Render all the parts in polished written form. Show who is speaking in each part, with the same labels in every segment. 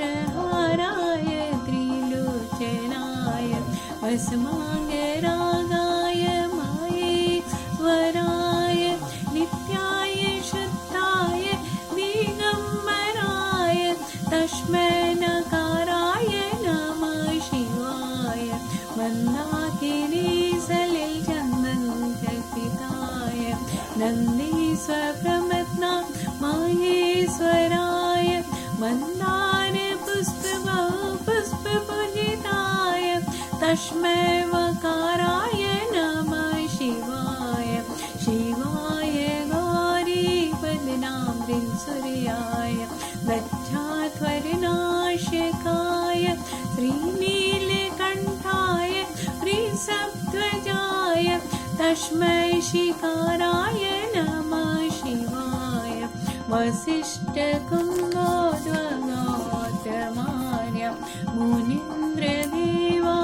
Speaker 1: नागेन्द्रहाराय त्रिलोचनाय वसुमाङ्गरागाय माहेश्वराय नित्याय शुद्धाय दिगम्बराय तस्मै नकाराय नमः शिवाय मन्दाकिनी सलिलचन्दनचर्चिताय नन्दीश्वरप्रमत्ना माहेश्वराय मन्दार पुष्पपूजिताय तस्मै वकाराय नमः शिवाय शिवाय गौरीपदनाम्रिं सूर्याय दक्षाध्वरनाशकाय श्रीनीलकण्ठाय वृषभध्वजाय तस्मै शिकाराय नमः शिवाय वसिष्ठकुम्भोद्गोत्रमार्य मुनीन्द्रदेवा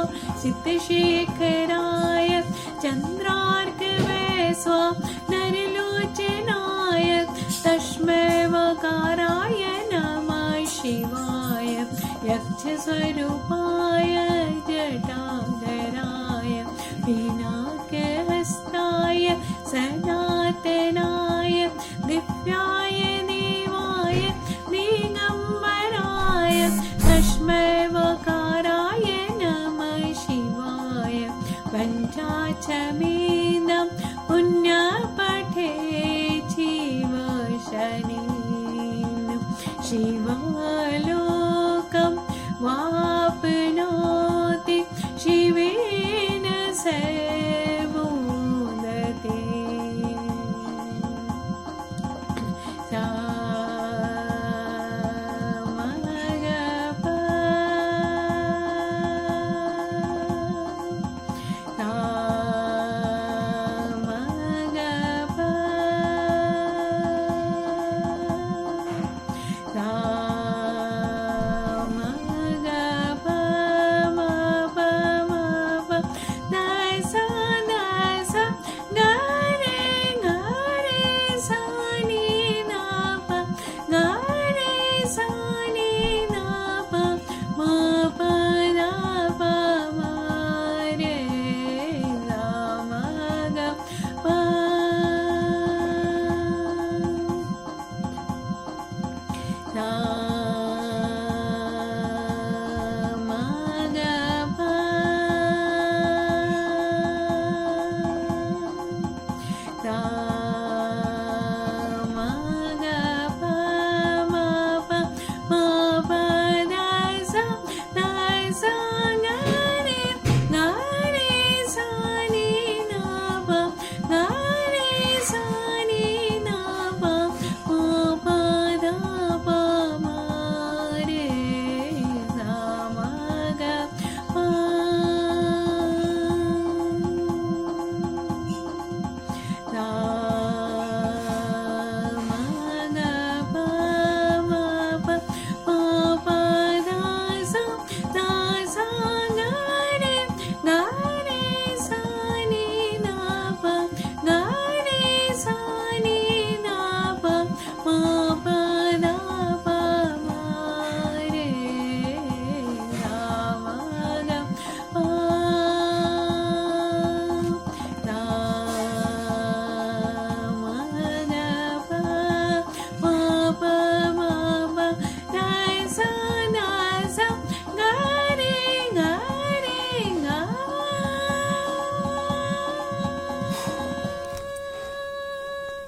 Speaker 1: सिद्धशेखराय चन्द्रार्कवैश्वा नरलोचनाय तस्मै वकाराय नमः शिवाय यक्षस्वरूपाय जटाधराय पिनाकहस्ताय सनातनाय दिव्याय देवाय दिगम्बराय तस्मै वकाराय नमः शिवाय पञ्चाक्षमेदं पुण्यपठे शिवशनेन शिवलोकं वाप्नोति शिवेन सर्वोदते
Speaker 2: ma